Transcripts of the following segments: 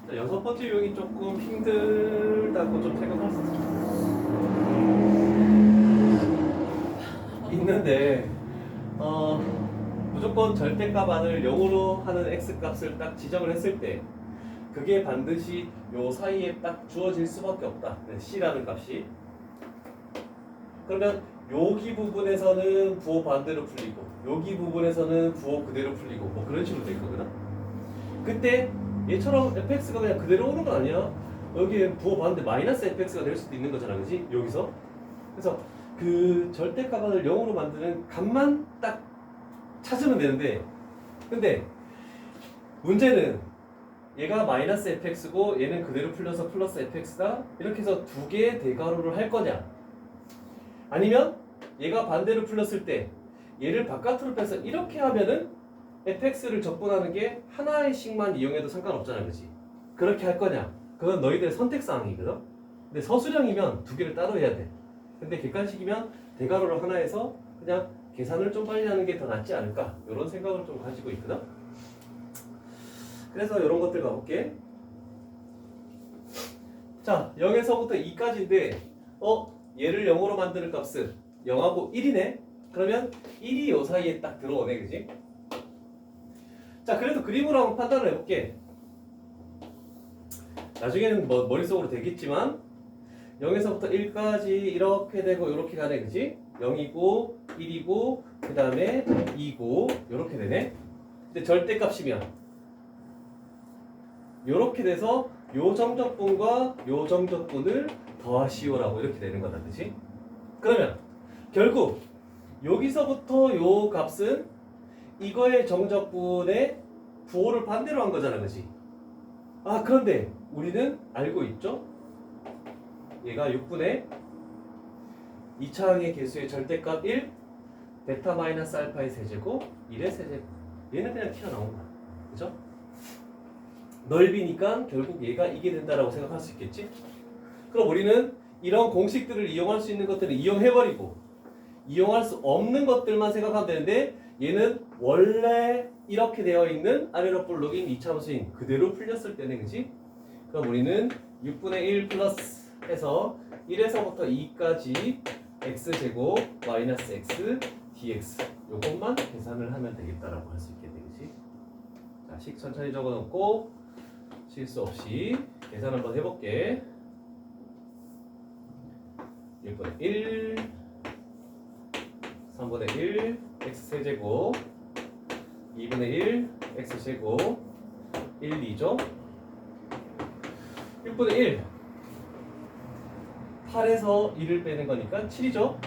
자, 여섯 번째 유형이 조금 힘들다고 좀 생각할 수 있는데 무조건 절대값안을 0으로 하는 x값을 딱 지정을 했을 때 그게 반드시 요 사이에 딱 주어질 수밖에 없다. c라는 값이. 그러면 여기 부분에서는 부호 반대로 풀리고 여기 부분에서는 부호 그대로 풀리고 뭐 그런 식으로 될 거거든. 그때 얘처럼 fx가 그냥 그대로 오는 건 아니야. 여기에 부호 반대 마이너스 fx가 될 수도 있는 거잖아, 그지? 여기서. 그래서 그 절대값안을 0으로 만드는 값만 딱 찾으면 되는데, 근데 문제는 얘가 마이너스 fx고 얘는 그대로 풀려서 플러스 fx다. 이렇게 해서 두 개의 대괄호를 할 거냐? 아니면 얘가 반대로 풀렸을 때 얘를 바깥으로 빼서 이렇게 하면은 fx를 적분하는 게 하나의 식만 이용해도 상관없잖아, 그지? 그렇게 할 거냐? 그건 너희들의 선택사항이거든. 근데 서술형이면 두 개를 따로 해야 돼. 근데 객관식이면 대괄호를 하나 해서 그냥 계산을 좀 빨리 하는 게 더 낫지 않을까? 이런 생각을 좀 가지고 있거든. 그래서 이런 것들 가볼게. 자, 0에서부터 2까지인데 얘를 0으로 만드는 값은 0하고 1이네? 그러면 1이 요 사이에 딱 들어오네, 그지? 자, 그래서 그림으로 한번 판단을 해볼게. 나중에는 뭐 머릿속으로 되겠지만 0에서부터 1까지 이렇게 되고 이렇게 가네, 그지? 0이고 1이고 그 다음에 2고 이렇게 되네. 근데 절대값이면 이렇게 돼서 요 정적분과 요 정적분을 더하시오라고 이렇게 되는 거다, 그지? 그러면 결국 여기서부터 요 값은 이거의 정적분의 부호를 반대로 한 거잖아, 그지? 아, 그런데 우리는 알고 있죠? 얘가 6분의 2차항의 개수의 절대값 1 베타 마이너스 알파의 세제곱 1의 세제곱. 얘는 그냥 튀어나온 거야, 그죠? 넓이니까 결국 얘가 이게 된다라고 생각할 수 있겠지? 그럼 우리는 이런 공식들을 이용할 수 있는 것들을 이용해버리고 이용할 수 없는 것들만 생각하면 되는데 얘는 원래 이렇게 되어 있는 아래로 볼록인 이차함수인 그대로 풀렸을 때는, 그지? 그럼 우리는 6분의 1 플러스 해서 1에서부터 2까지 x제곱 마이너스 x dx 요것만 계산을 하면 되겠다라고 할 수 있겠네, 그지? 자, 식 천천히 적어놓고 실수 없이 계산 한번 해볼게. 1분의 1 3분의 1 x세제곱 2분의 1 x제곱 1, 2죠. 6분의 1 8에서 1을 빼는 거니까 7이죠.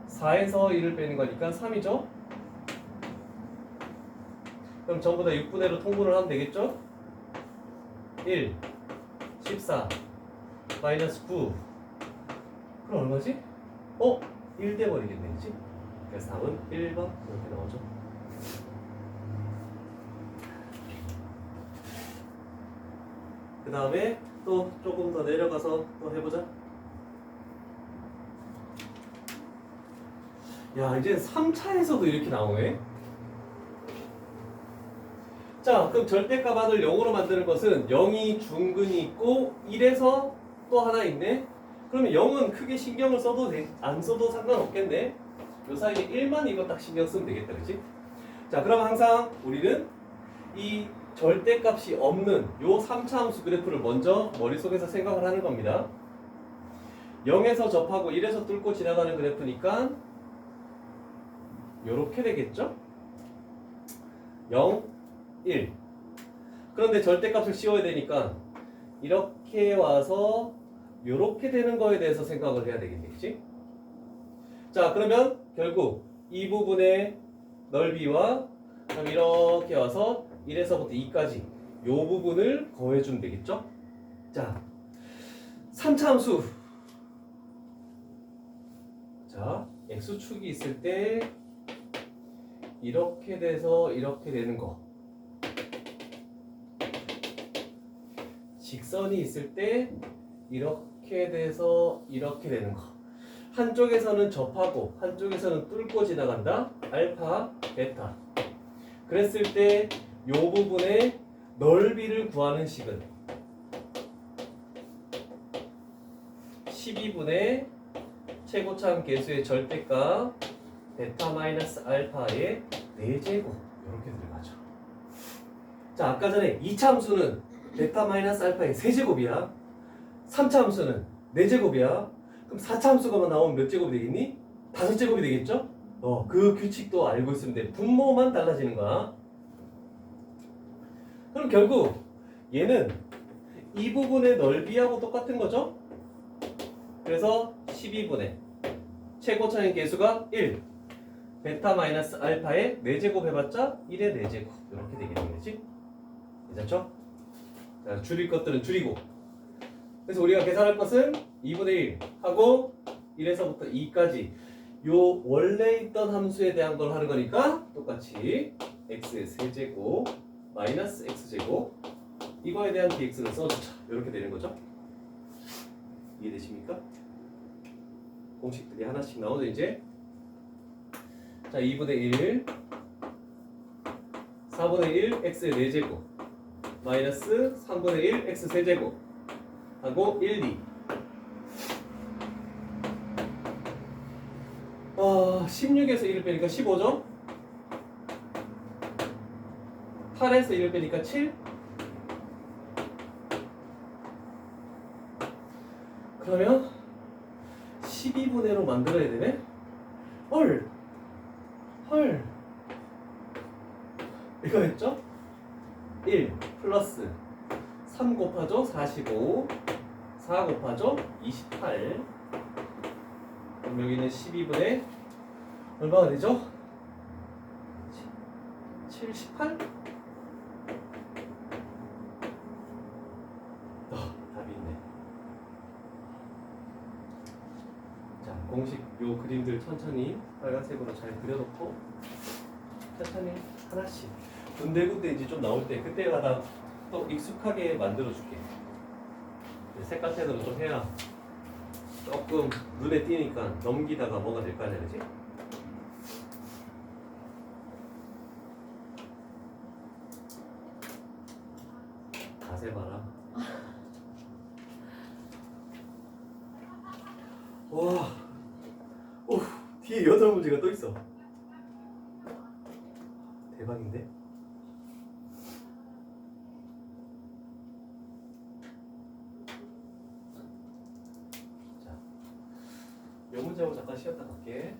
4에서 1을 빼는 거니까 3이죠. 그럼 전부 다 6분의 1로 통분을 하면 되겠죠? 1, 14, 마이너스 9. 그럼 얼마지? 1 돼버리겠네, 그치? 그래서 답은 1번 이렇게 나오죠. 그 다음에 또 조금 더 내려가서 또 해보자. 야, 이제 3차에서도 이렇게 나오네. 자, 그럼 절대값안을 0으로 만드는 것은 0이 중근이 있고 1에서 또 하나 있네. 그러면 0은 크게 신경을 써도 안 써도 상관없겠네. 요 사이에 1만 이거 딱 신경 쓰면 되겠다, 그치? 자, 그럼 항상 우리는 이 절대값이 없는 요 3차 함수 그래프를 먼저 머릿속에서 생각을 하는 겁니다. 0에서 접하고 1에서 뚫고 지나가는 그래프니까 요렇게 되겠죠? 0, 1. 그런데 절대값을 씌워야 되니까 이렇게 와서 요렇게 되는 거에 대해서 생각을 해야 되겠네, 그치? 자, 그러면 결국 이 부분의 넓이와 그럼 이렇게 와서 1에서부터 2까지 요 부분을 더해주면 되겠죠? 자, 3차 함수. 자, x축이 있을 때 이렇게 돼서 이렇게 되는 거. 직선이 있을 때 이렇게 돼서 이렇게 되는 거. 한쪽에서는 접하고 한쪽에서는 뚫고 지나간다. 알파, 베타. 그랬을 때 요 부분의 넓이를 구하는 식은 12분의 최고차함 계수의 절대값 베타 마이너스 알파의 4제곱 이렇게 들어가죠. 자, 아까 전에 2차 함수는 베타 마이너스 알파의 3제곱이야. 3차 함수는 4제곱이야. 그럼 4차 함수가 나오면 몇 제곱이 되겠니? 5제곱이 되겠죠? 그 규칙도 알고 있으면 돼. 분모만 달라지는 거야. 그럼 결국 얘는 이 부분의 넓이하고 똑같은 거죠? 그래서 12분의 최고차의 계수가 1 베타 마이너스 알파의 4제곱 해봤자 1의 4제곱 이렇게 되겠는 거지? 괜찮죠? 자, 줄일 것들은 줄이고 그래서 우리가 계산할 것은 2분의 1 하고 1에서부터 2까지 요 원래 있던 함수에 대한 걸 하는 거니까 똑같이 x의 세제곱 마이너스 x제곱 이거에 대한 dx를 써주자. 이렇게 되는 거죠. 이해되십니까? 공식들이 하나씩 나오죠 이제. 자, 2분의 1 4분의 1 x의 4제곱 마이너스 3분의 1 x 세제곱 하고 1, 2 16에서 1을 빼니까 15죠? 8에서 1을 빼니까 7 그러면 12분의로 만들어야 되네? 헐 이거였죠? 1 플러스 3 곱하죠 45 4 곱하죠 28 그럼 여기는 12분의 얼마가 되죠? 78? 답이 있네. 자, 공식 요 그림들 천천히 빨간색으로 잘 그려놓고 천천히 하나씩 군데군데 이제 좀 나올 때 그때마다 또 익숙하게 만들어줄게. 색깔 테너로 좀 해야 조금 눈에 띄니까 넘기다가 뭐가 될 거 아니야, 그지? 자세 봐라. 와, 오, 뒤에 8문제가 또 있어. 대박인데? 자, 이 문제하고 잠깐 쉬었다 갈게.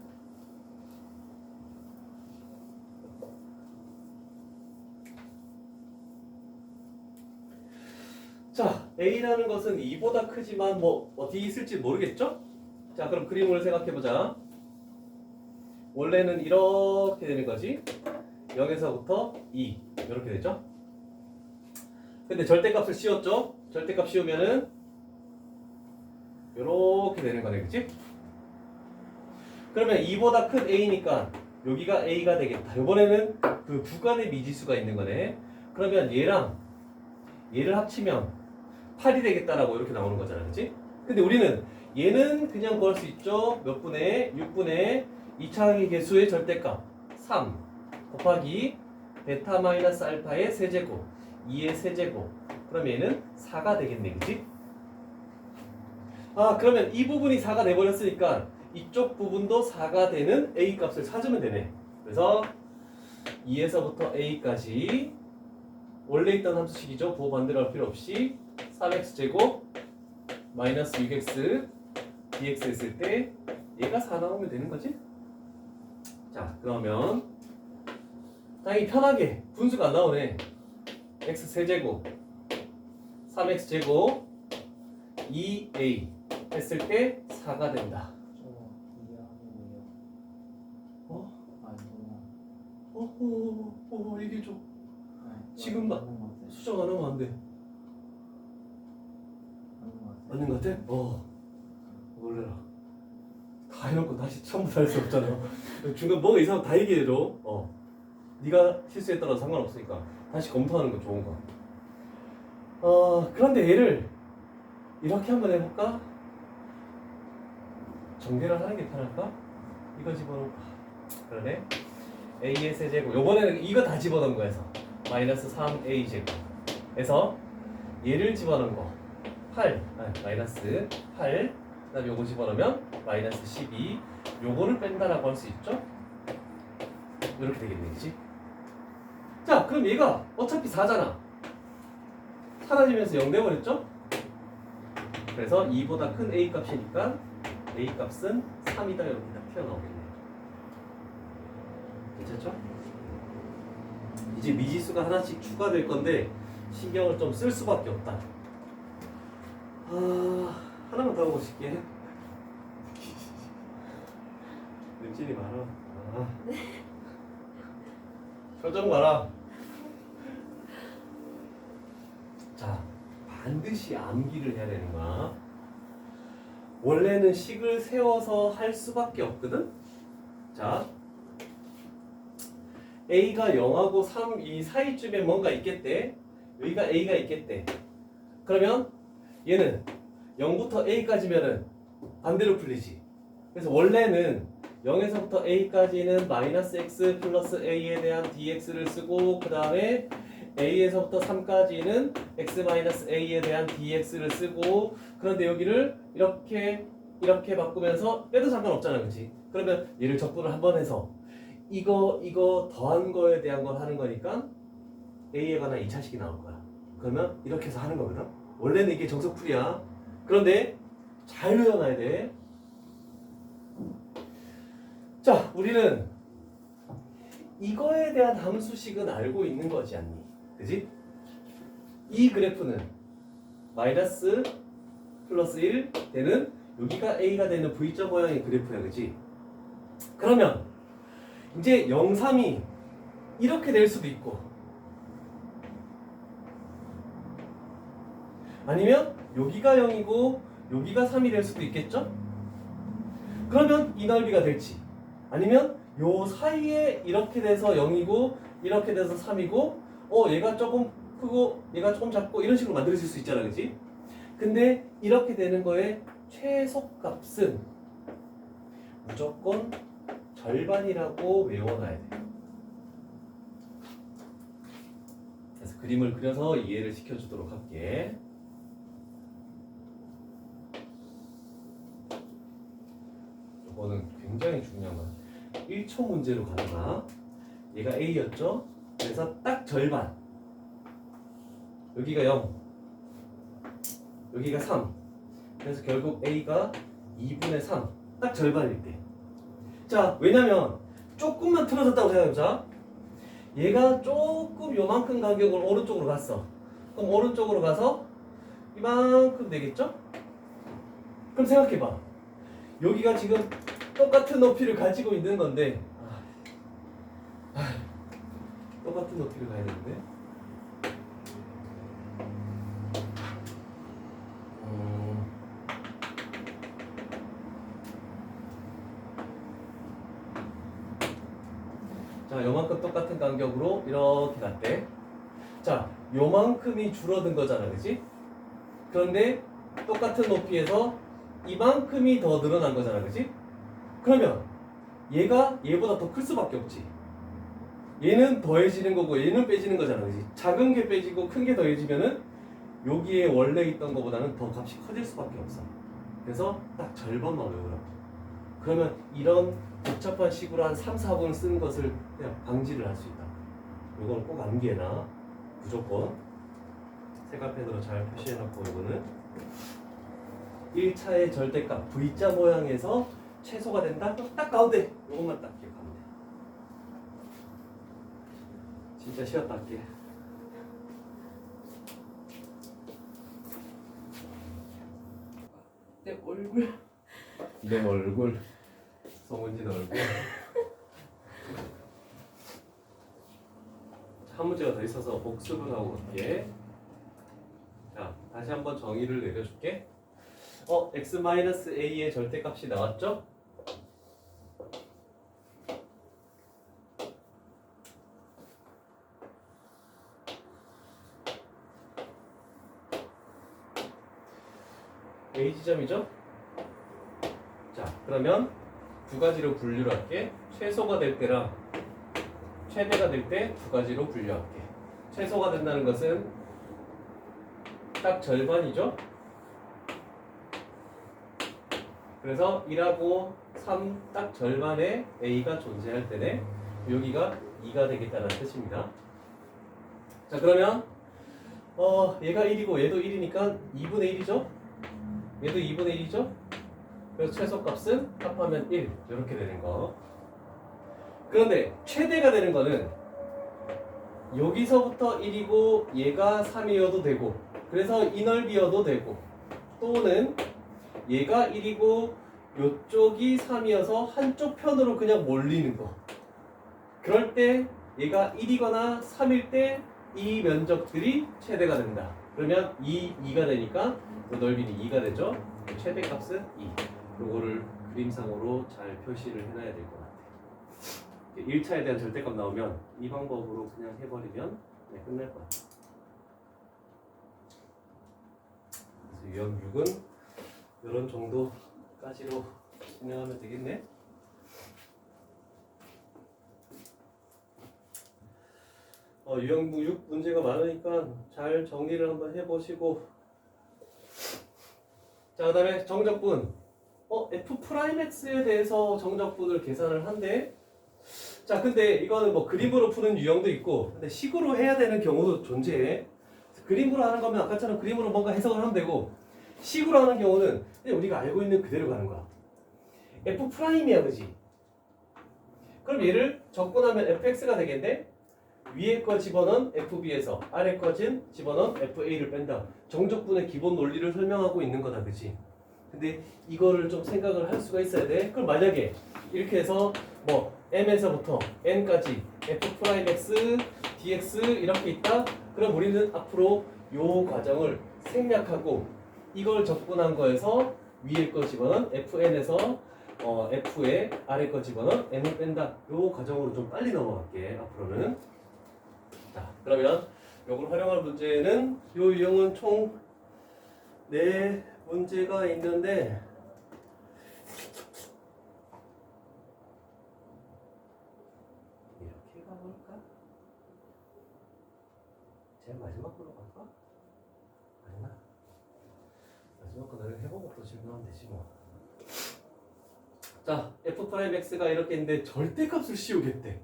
자, A라는 것은 2보다 크지만 뭐 어디 있을지 모르겠죠? 자, 그럼 그림을 생각해보자. 원래는 이렇게 되는 거지. 0에서부터 2 이렇게 되죠. 근데 절대값을 씌웠죠. 절대값 씌우면은 이렇게 되는 거네, 그치? 그러면 2보다 큰 A니까 여기가 A가 되겠다. 이번에는 그 구간의 미지수가 있는 거네. 그러면 얘랑 얘를 합치면 8이 되겠다라고 이렇게 나오는 거잖아, 그치? 근데 우리는 얘는 그냥 구할 수 있죠. 몇 분의 6분의 2차항의 개수의 절대값 3 곱하기 베타 마이너스 알파의 세제곱 2의 세제곱. 그럼 얘는 4가 되겠네, 그치? 그러면 이 부분이 4가 돼버렸으니까 이쪽 부분도 4가 되는 A 값을 찾으면 되네. 그래서 2에서부터 A까지 원래 있던 함수식이죠. 부호 반대로 할 필요 없이 3x제곱 마이너스 6x dx 했을 때 얘가 4 나오면 되는 거지? 자, 그러면 당연히 편하게 분수가 안 나오네. x 세제곱 3x제곱 2a 했을 때 4가 된다. 얘기해줘. 지금 수정 안 하면 안 돼. 맞는 것 같아? 몰라라. 다 해놓고 다시 처음부터 할 수 없잖아. 중간 뭐가 이상하면 다 얘기해줘. 네가 실수에 따라 상관없으니까 다시 검토하는 거 좋은 거. 그런데 얘를 이렇게 한번 해볼까? 전개를 하는 게 편할까? 이거 집어넣을까? 그러네. a의 세제곱. 요번에는 이거 다 집어넣은 거에서 마이너스 3a 제곱에서 얘를 집어넣은 거 8, 마이너스 8. 그다음에 요거 집어넣으면 마이너스 12. 요거를 뺀다라고 할 수 있죠? 이렇게 되겠네, 그치? 자, 그럼 얘가 어차피 4잖아. 사라지면서 0 돼버렸죠? 그래서 2보다 큰 a 값이니까 a 값은 3이다 이렇게 딱 튀어나오겠네요. 괜찮죠? 이제 미지수가 하나씩 추가될 건데 신경을 좀 쓸 수밖에 없다. 하나만 더 하고 싶게. 눈질이 많아. 표정 봐라. 자, 반드시 암기를 해야 되는 거야. 원래는 식을 세워서 할 수밖에 없거든. 자, A가 0하고 3 이 사이쯤에 뭔가 있겠대. 여기가 A가 있겠대. 그러면 얘는 0부터 A까지면은 반대로 풀리지. 그래서 원래는 0에서부터 A까지는 마이너스 X 플러스 A에 대한 dx를 쓰고 그 다음에 A에서부터 3까지는 X 마이너스 A에 대한 dx를 쓰고 그런데 여기를 이렇게 바꾸면서 빼도 상관없잖아, 그렇지? 그러면 얘를 적분을 한번 해서 이거 더한 거에 대한 걸 하는 거니까 A에 관한 2차식이 나올 거야. 그러면 이렇게 해서 하는 거거든. 원래는 이게 정석풀이야. 그런데 잘 외워놔야 돼. 자, 우리는 이거에 대한 함수식은 알고 있는 거지 않니? 그지? 이 그래프는 마이너스 플러스 1 되는 여기가 A가 되는 V자 모양의 그래프야, 그지? 그러면 이제 0, 3이 이렇게 될 수도 있고 아니면 여기가 0이고 여기가 3이 될 수도 있겠죠? 그러면 이 넓이가 될지 아니면 요 사이에 이렇게 돼서 0이고 이렇게 돼서 3이고 얘가 조금 크고 얘가 조금 작고 이런 식으로 만들어질 수 있잖아, 그치? 근데 이렇게 되는 거의 최소값은 무조건 절반이라고 외워놔야 돼. 그래서 그림을 그려서 이해를 시켜주도록 할게. 이거는 굉장히 중요한 거야. 1초 문제로 가다가 얘가 A였죠? 그래서 딱 절반. 여기가 0. 여기가 3. 그래서 결국 A가 2분의 3. 딱 절반일 때. 자, 왜냐면 조금만 틀어졌다고 생각해보자. 얘가 조금 요만큼 간격을 오른쪽으로 갔어. 그럼 오른쪽으로 가서 이만큼 되겠죠? 그럼 생각해봐. 여기가 지금 똑같은 높이를 가지고 있는 건데 똑같은 높이를 가야 되는데 자, 요만큼 똑같은 간격으로 이렇게 갔대. 자, 요만큼이 줄어든 거잖아, 그치? 그런데 똑같은 높이에서 이만큼이 더 늘어난 거잖아, 그치? 그러면 얘가 얘보다 더 클 수밖에 없지. 얘는 더해지는 거고 얘는 빼지는 거잖아, 그치? 작은 게 빼지고 큰 게 더해지면은 여기에 원래 있던 거보다는 더 값이 커질 수밖에 없어. 그래서 딱 절반만 외우라고. 그러면 이런 복잡한 식으로 한 3, 4분 쓰는 것을 그냥 방지를 할 수 있다. 이건 꼭 암기해놔. 무조건 색깔펜으로 잘 표시해놓고 이거는 1차의 절대값 V자 모양에서 최소가 된다? 딱 가운데 이것만 딱 기억하면 돼. 진짜 쉬었다 할게. 내 얼굴 송은진 얼굴. 한 문제가 더 있어서 복습을 하고 올게. 자, 다시 한번 정의를 내려줄게. x-a의 절대값이 나왔죠? A 지점이죠? 자, 그러면 두 가지로 분류를 할게. 최소가 될 때랑 최대가 될 때 두 가지로 분류할게. 최소가 된다는 것은 딱 절반이죠. 그래서 1하고 3 딱 절반의 A가 존재할 때는 여기가 2가 되겠다는 뜻입니다. 자, 그러면 얘가 1이고 얘도 1이니까 2분의 1이죠. 얘도 2분의 1이죠. 그래서 최소값은 합하면 1 이렇게 되는 거. 그런데 최대가 되는 거는 여기서부터 1이고 얘가 3이어도 되고, 그래서 이 넓이여도 되고, 또는 얘가 1이고 요쪽이 3이어서 한쪽 편으로 그냥 몰리는 거. 그럴 때 얘가 1이거나 3일 때 이 면적들이 최대가 된다. 그러면 2가 되니까 그 넓이는 2가 되죠. 최대값은 2. 요거를 그림상으로 잘 표시를 해놔야 될 것 같아요. 1차에 대한 절대값 나오면 이 방법으로 그냥 해버리면 끝날 것 같아요. 그래서 유형 6은 이런 정도까지로 진행하면 되겠네. 유형 6 문제가 많으니까 잘 정리를 한번 해보시고, 자, 그 다음에 정적분. F'X에 대해서 정적분을 계산을 한대. 자, 근데 이거는 뭐 그림으로 푸는 유형도 있고, 근데 식으로 해야 되는 경우도 존재해. 그림으로 하는 거면 아까처럼 그림으로 뭔가 해석을 하면 되고, 식으로 하는 경우는 그냥 우리가 알고 있는 그대로 가는 거야. F'이야, 그지? 그럼 얘를 적분하면 Fx가 되겠네? 위에 거 집어넣은 FB에서 아래 거 집어넣은 FA를 뺀다. 정적분의 기본 논리를 설명하고 있는 거다, 그지? 근데 이거를 좀 생각을 할 수가 있어야 돼. 그럼 만약에 이렇게 해서 뭐 M에서부터 N까지 F'X, dx 이렇게 있다. 그럼 우리는 앞으로 요 과정을 생략하고 이걸 적분한 거에서 위에 거 집어넣은 FN에서 F에 아래 거 집어넣은 N을 뺀다. 요 과정으로 좀 빨리 넘어갈게, 앞으로는. 자, 그러면 요걸 활용할 문제는 요 유형은 총 4문제가 있는데, 이렇게 가볼까? 제일 마지막 걸로 갈까? 아니나? 마지막 거 내가 해보고 또 질문하면 되지 뭐. 자, F'X가 이렇게 있는데 절대값을 씌우겠대.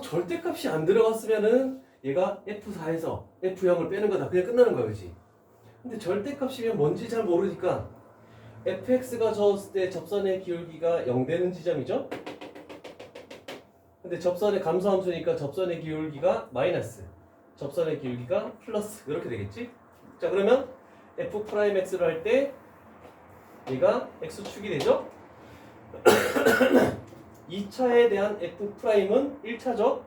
절대값이 안 들어갔으면은 얘가 F4에서 F0을 빼는 거다. 그냥 끝나는 거야, 그치? 근데 절대값이면 뭔지 잘 모르니까 fx가 저었을 때 접선의 기울기가 0 되는 지점이죠? 근데 접선의 감소함수니까 접선의 기울기가 마이너스, 접선의 기울기가 플러스 이렇게 되겠지? 자, 그러면 f'x를 할 때 얘가 x축이 되죠? 2차에 대한 f'은 1차죠?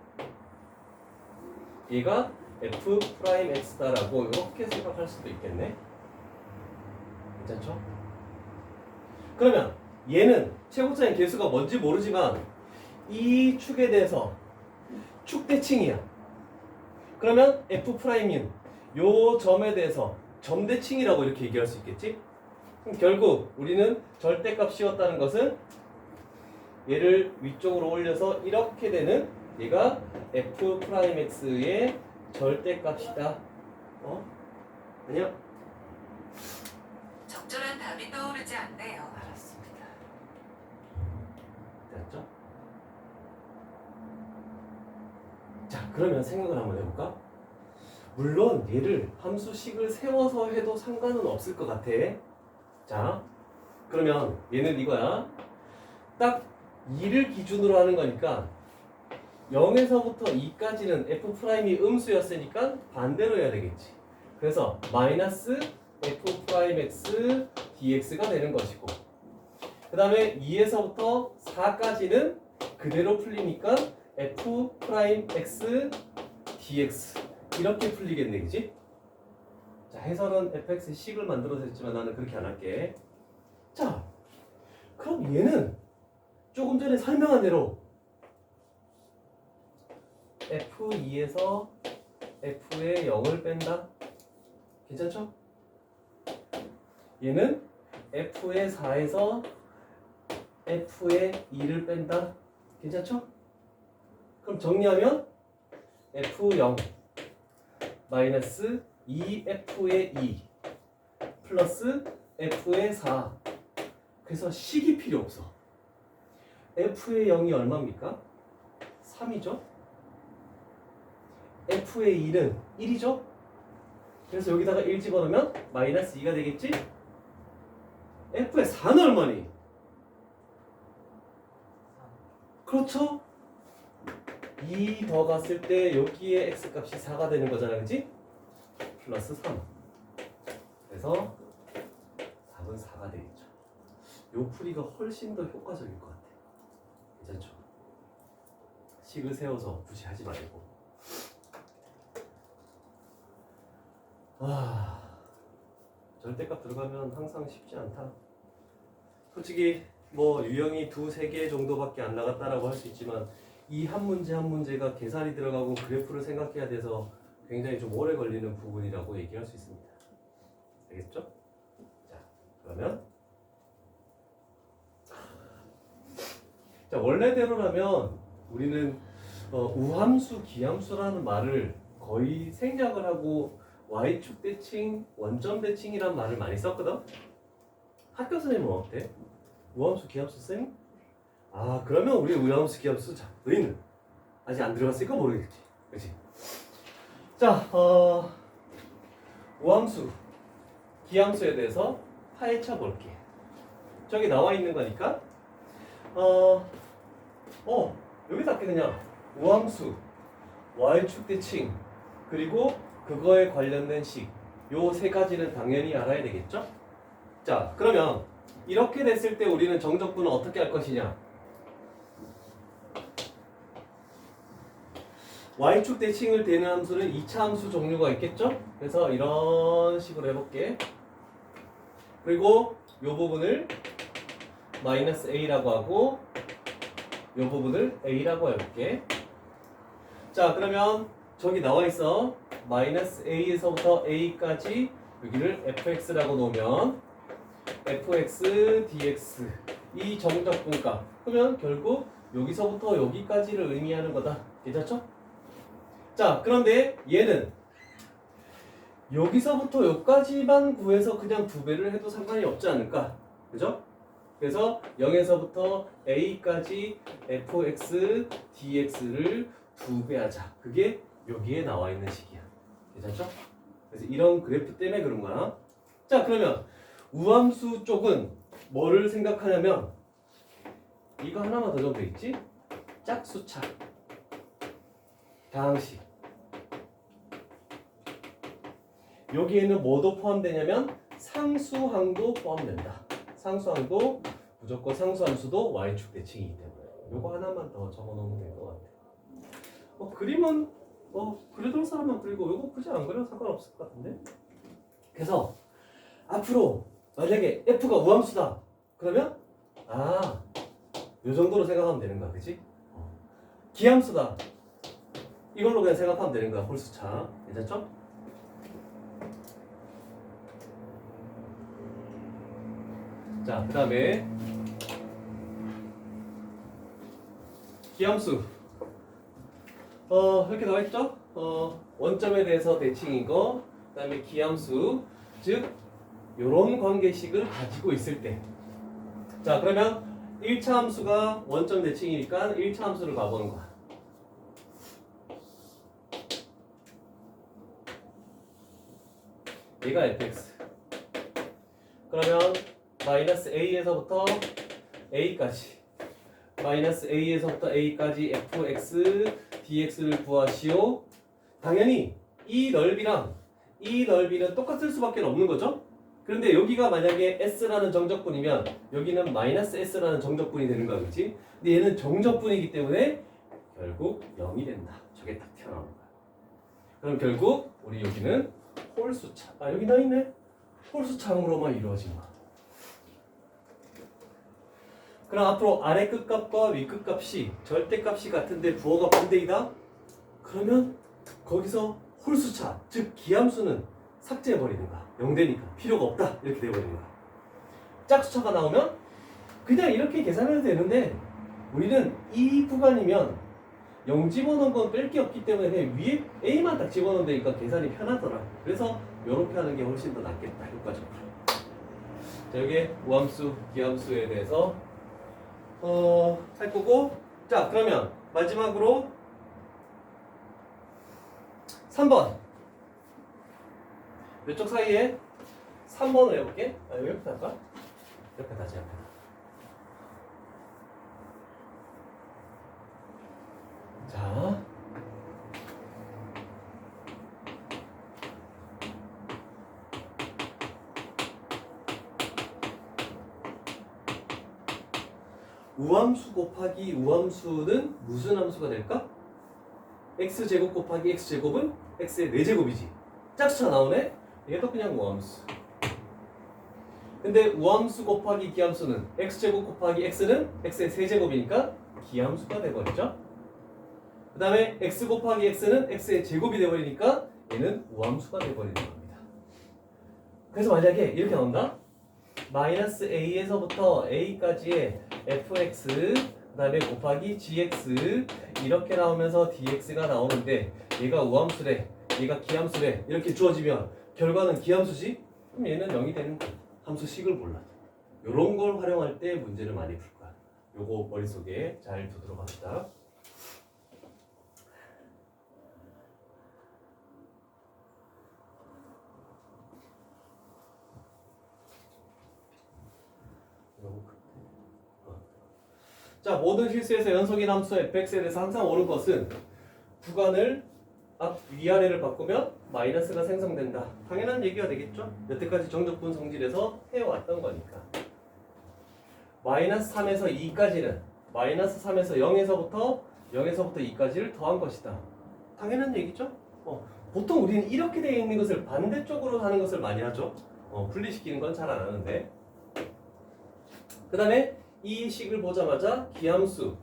얘가 f'x다라고 이렇게 생각할 수도 있겠네. 괜찮죠? 그러면 얘는 최고차인 개수가 뭔지 모르지만 이 축에 대해서 축대칭이야. 그러면 f'인 요 점에 대해서 점대칭이라고 이렇게 얘기할 수 있겠지? 그럼 결국 우리는 절대값 씌웠다는 것은 얘를 위쪽으로 올려서 이렇게 되는 얘가 f'x의 절대값이다. 아니요? 적절한 답이 떠오르지 않네요. 알았습니다. 됐죠? 자, 그러면 생각을 한번 해볼까? 물론 얘를 함수식을 세워서 해도 상관은 없을 것 같아. 자, 그러면 얘는 이거야. 딱 2를 기준으로 하는 거니까 0에서부터 2까지는 f'이 음수였으니까 반대로 해야 되겠지. 그래서 마이너스 f'x dx가 되는 것이고, 그 다음에 2에서부터 4까지는 그대로 풀리니까 f'x dx 이렇게 풀리겠네, 그지? 자, 해설은 fx 식을 만들어서 했지만 나는 그렇게 안 할게. 자, 그럼 얘는 조금 전에 설명한 대로 F2에서 F에 0을 뺀다. 괜찮죠? 얘는 F의 4에서 F의 2를 뺀다. 괜찮죠? 그럼 정리하면 F0 마이너스 2F의 2 플러스 F의 4. 그래서 식이 필요 없어. F의 0이 얼마입니까? 3이죠. F의 2는 1이죠. 그래서 여기다가 1 집어넣으면 마이너스 2가 되겠지? F의 4는 얼마니? 그렇죠? 2 더 갔을 때 여기에 X값이 4가 되는 거잖아, 그치? 플러스 3. 그래서 답은 4가 되겠죠. 요 풀이가 훨씬 더 효과적일 것 같아. 괜찮죠? 식을 세워서 굳이 하지 말고. 절대값 들어가면 항상 쉽지 않다. 솔직히 뭐 유형이 2-3개 정도밖에 안 나갔다라고 할 수 있지만 이 한 문제 한 문제가 계산이 들어가고 그래프를 생각해야 돼서 굉장히 좀 오래 걸리는 부분이라고 얘기할 수 있습니다. 알겠죠? 자, 그러면 자, 원래대로라면 우리는 우함수, 기함수라는 말을 거의 생략을 하고 y축 대칭, 원점 대칭이란 말을 많이 썼거든? 학교 선생님은 어때? 우함수, 기함수 쌤? 그러면 우리 우함수, 기함수 자, 너희는 아직 안 들어갔으니까 모르겠지. 그치? 자, 우함수, 기함수에 대해서 파헤쳐 볼게. 저기 나와 있는 거니까 여기다 그냥 우함수, y축 대칭, 그리고 그거에 관련된 식, 요 세 가지는 당연히 알아야 되겠죠? 자, 그러면 이렇게 됐을 때 우리는 정적분은 어떻게 할 것이냐? y축 대칭을 대는 함수는 2차 함수 종류가 있겠죠? 그래서 이런 식으로 해볼게. 그리고 요 부분을 마이너스 a라고 하고 요 부분을 a라고 해볼게. 자, 그러면 저기 나와 있어. 마이너스 a에서부터 a까지 여기를 fx라고 놓으면 fx dx 이 정적분값. 그러면 결국 여기서부터 여기까지를 의미하는 거다. 괜찮죠? 자, 그런데 얘는 여기서부터 여기까지만 구해서 그냥 2배를 해도 상관이 없지 않을까? 그죠? 그래서 0에서부터 a까지 fx dx를 2배 하자. 그게 여기에 나와 있는 식이야. 괜찮죠? 그래서 이런 그래프 때문에 그런 거야. 자, 그러면 우함수 쪽은 뭐를 생각하냐면 이거 하나만 더 적혀져 있지? 짝수차, 다항식. 여기에는 뭐도 포함되냐면 상수항도 포함된다. 상수항도 무조건 상수함수도 y축 대칭이기 때문에 요거 하나만 더 적어놓으면 될 것 같아. 그림은 그려둘 사람만 그리고 요거 굳이 안 그려도 상관없을 것 같은데. 그래서 앞으로 만약에 f가 우함수다 그러면 요 정도로 생각하면 되는 거야, 그치? 기함수다 이걸로 그냥 생각하면 되는 거야, 홀수차. 괜찮죠? 자, 그 다음에 기함수 이렇게 나와있죠? 원점에 대해서 대칭이고, 그 다음에 기함수, 즉 요런 관계식을 가지고 있을 때, 자, 그러면 1차 함수가 원점 대칭이니까 1차 함수를 봐보는 거야. 얘가 fx. 그러면 마이너스 a에서부터 a까지, 마이너스 a에서부터 a까지 fx dx를 구하시오. 당연히 이 넓이랑 이 넓이는 똑같을 수밖에 없는 거죠. 그런데 여기가 만약에 s라는 정적분이면 여기는 마이너스 s라는 정적분이 되는 거야, 그렇지? 근데 얘는 정적분이기 때문에 결국 0이 된다. 저게 딱 튀어나오는 거야. 그럼 결국 우리 여기는 홀수차, 여기 나 있네. 홀수차항으로만 이루어진 거야. 그럼 앞으로 아래 끝값과 위 끝값이 절대값이 같은데 부호가 반대이다? 그러면 거기서 홀수차, 즉 기함수는 삭제해버리는 거야. 0되니까 필요가 없다 이렇게 돼버리는 거야. 짝수차가 나오면 그냥 이렇게 계산해도 되는데 우리는 이 구간이면 0 집어넣은 건 뺄 게 없기 때문에 그냥 위에 A만 딱 집어넣으면 되니까 계산이 편하더라. 그래서 이렇게 하는 게 훨씬 더 낫겠다, 효과적으로. 자, 여기 우함수, 기함수에 대해서 할 거고, 자, 그러면 마지막으로 3번. 몇 쪽 사이에 3번을 해볼게. 아, 이렇게 할까? 이렇게 다시 할까? 자, 우함수 곱하기 우함수는 무슨 함수가 될까? x제곱 곱하기 x제곱은 x의 4제곱이지. 짝수차 나오네? 얘도 그냥 우함수. 근데 우함수 곱하기 기함수는 x제곱 곱하기 x는 x의 3제곱이니까 기함수가 돼버리죠. 그 다음에 x 곱하기 x는 x의 제곱이 돼버리니까 얘는 우함수가 돼버리는 겁니다. 그래서 만약에 이렇게 나온다. 마이너스 a에서부터 a까지의 fx 그 다음에 곱하기 gx 이렇게 나오면서 dx가 나오는데 얘가 우함수래, 얘가 기함수래 이렇게 주어지면 결과는 기함수지? 그럼 얘는 0이 되는 거야. 함수식을 몰라. 요런 걸 활용할 때 문제를 많이 풀 거야. 요거 머릿속에 잘 두도록 합시다. 자, 모든 실수에서 연속인 함수 fx에 대해서 항상 옳은 것은 구간을 앞 위아래를 바꾸면 마이너스가 생성된다. 당연한 얘기가 되겠죠? 여태까지 정적분 성질에서 해왔던 거니까. 마이너스 3에서 2까지는 마이너스 3에서 0에서부터 2까지를 더한 것이다. 당연한 얘기죠? 보통 우리는 이렇게 되어 있는 것을 반대쪽으로 하는 것을 많이 하죠. 분리시키는 건 잘 안 하는데. 그 다음에 이 식을 보자마자 기함수,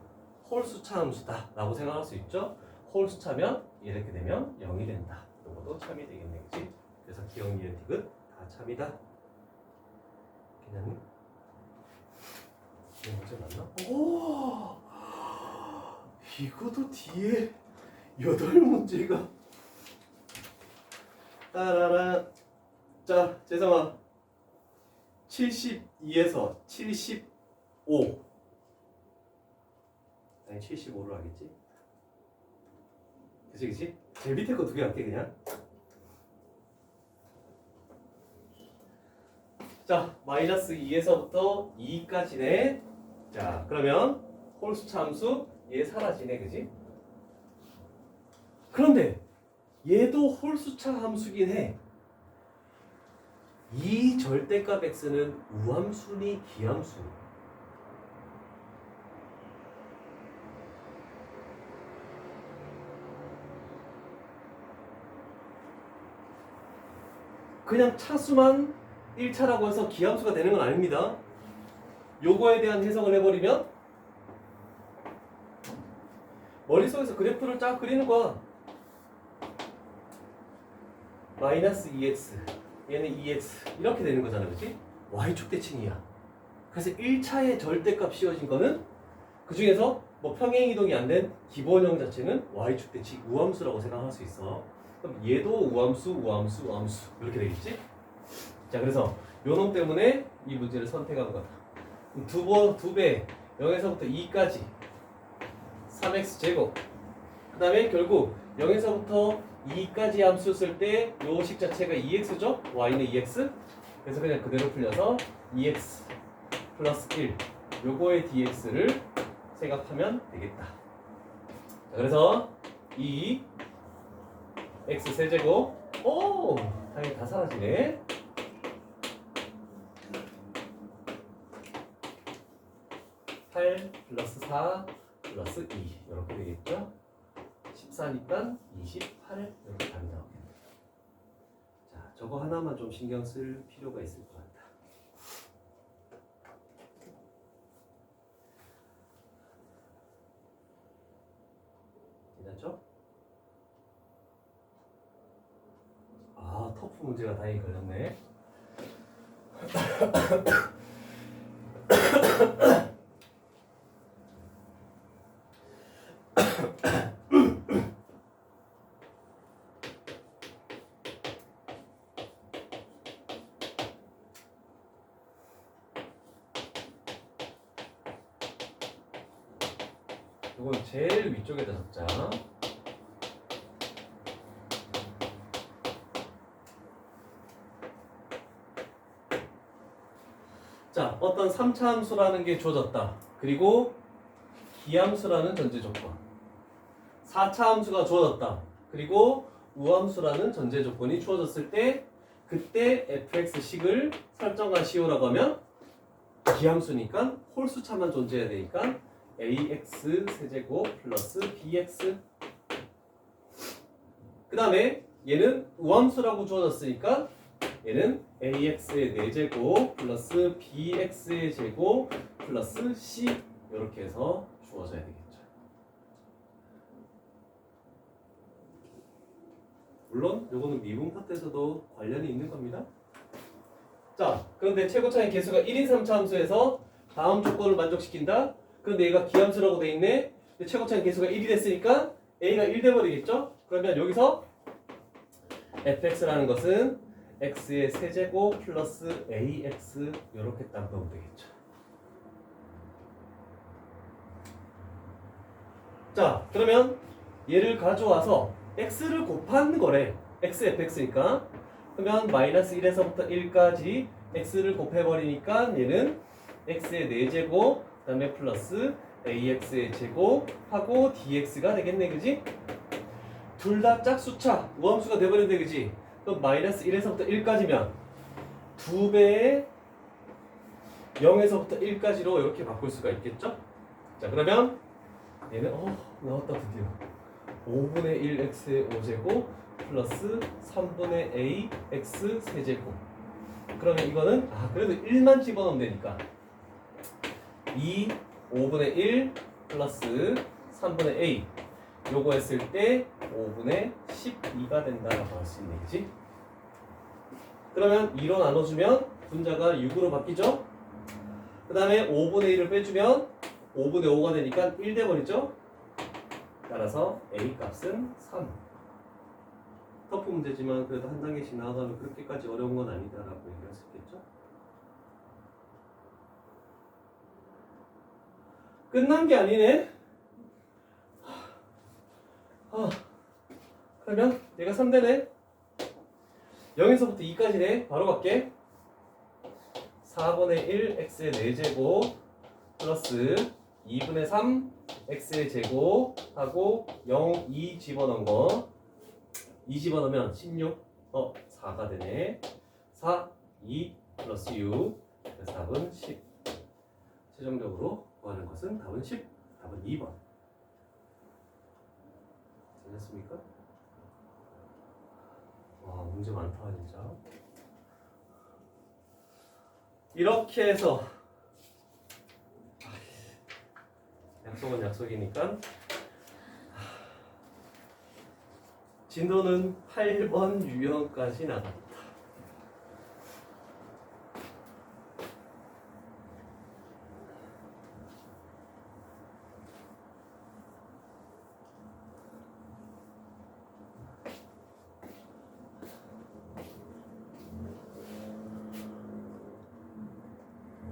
홀수차 함수다 라고 생각할 수 있죠. 홀수차면 이렇게 되면 0이 된다. 이것도 참이 되겠네, 그치? 그래서 기억, 니은, 디귿 다 참이다. 그냥 이게 문제 맞나? 오, 이것도 뒤에 8문제가 따라라. 자, 재성아 72에서 75 아니 75로 하겠지? 그치? 제일 밑에 거 2개 할게 그냥. 자, 마이너스 2에서부터 2까지네. 자, 그러면 홀수차 함수 얘 사라지네, 그지? 그런데 얘도 홀수차 함수긴 해. 이 절대값 x는 우함수니 기함수? 그냥 차수만 1차라고 해서 기함수가 되는 건 아닙니다. 요거에 대한 해석을 해버리면 머릿속에서 그래프를 쫙 그리는 거야. 마이너스 2x 얘는 2x 이렇게 되는 거잖아, 그치? y축 대칭이야. 그래서 1차의 절대값 씌워진 거는 그 중에서 뭐 평행이동이 안 된 기본형 자체는 y축 대칭 우함수라고 생각할 수 있어. 그럼 얘도 우함수 이렇게 되겠지? 자, 그래서 요놈 때문에 이 문제를 선택한 거다. 두 배 0에서부터 2까지 3x 제곱. 그 다음에 결국 0에서부터 2까지 함수 쓸 때 요 식 자체가 2x죠? y는 2x. 그래서 그냥 그대로 풀려서 2x 플러스 1 요거의 dx를 생각하면 되겠다. 자, 그래서 2 x 세제곱. 오! 당연히 다 사라지네. 플러스 4 플러스 2 이렇게 되겠죠? 14니까 28 이렇게 답이 나오겠네요. 자, 저거 하나만 좀 신경 쓸 필요가 있을 것 같다. 괜찮죠? 아, 터프 문제가 다행히 걸렸네. 그건 제일 위쪽에다 적자. 자, 어떤 3차 함수라는 게 주어졌다. 그리고 기함수라는 전제 조건. 4차 함수가 주어졌다. 그리고 우함수라는 전제 조건이 주어졌을 때 그때 fx식을 설정하시오라고 하면 기함수니까 홀수차만 존재해야 되니까 ax 세제곱 플러스 bx. 그 다음에 얘는 우함수라고 주어졌으니까 얘는 ax의 4제곱 플러스 bx의 제곱 플러스 c 이렇게 해서 주어져야 되겠죠. 물론 요거는 미분 파트에서도 관련이 있는 겁니다. 자, 그런데 최고차의 개수가 1인 3차 함수에서 다음 조건을 만족시킨다. 그런데 얘가 기함수라고 돼 있네. 근데 최고차의 개수가 1이 됐으니까 a가 1 돼버리겠죠? 그러면 여기서 fx라는 것은 x의 세제곱 플러스 ax 이렇게 딱 넣으면 되겠죠. 자, 그러면 얘를 가져와서 x를 곱하는 거래. x fx니까. 그러면 마이너스 1에서부터 1까지 x를 곱해버리니까 얘는 x의 4제곱 그 다음에 플러스 ax의 제곱하고 dx가 되겠네. 그지? 둘 다 짝수차 우함수가 돼버렸네. 그지? 그럼 마이너스 1에서부터 1까지면 2배의 0에서부터 1까지로 이렇게 바꿀 수가 있겠죠? 자, 그러면 얘는 나왔다 드디어 5분의 1 x의 5제곱 플러스 3분의 a x 세제곱. 그러면 이거는 그래도 1만 집어넣으면 되니까 2 5분의 1 플러스 3분의 a 요거 했을 때 5분의 12가 된다라고 할 수 있네. 그치? 그러면 2로 나눠주면 분자가 6으로 바뀌죠? 그 다음에 5분의 1을 빼주면 5분의 5가 되니까 1 돼버리죠? 따라서 a 값은 3. 터프 문제지만 그래도 한 단계씩 나아가면 그렇게까지 어려운 건 아니다라고 얘기할 수 있겠죠? 끝난 게 아니네. 그러면 얘가 3되네. 0에서부터 2까지네. 바로 갈게. 4분의 1 x의 4제곱 플러스 2분의 3 x의 제곱 하고 0, 2 집어넣은 거 2 집어넣으면 16 4가 되네. 4, 2 플러스 6 그래서 답은 10. 최종적으로 구하는 것은 답은 10. 답은 2번. 됐습니까? 와, 문제 많다 진짜. 이렇게 해서 약속은 약속이니까 진도는 8번 유형까지 나갔다.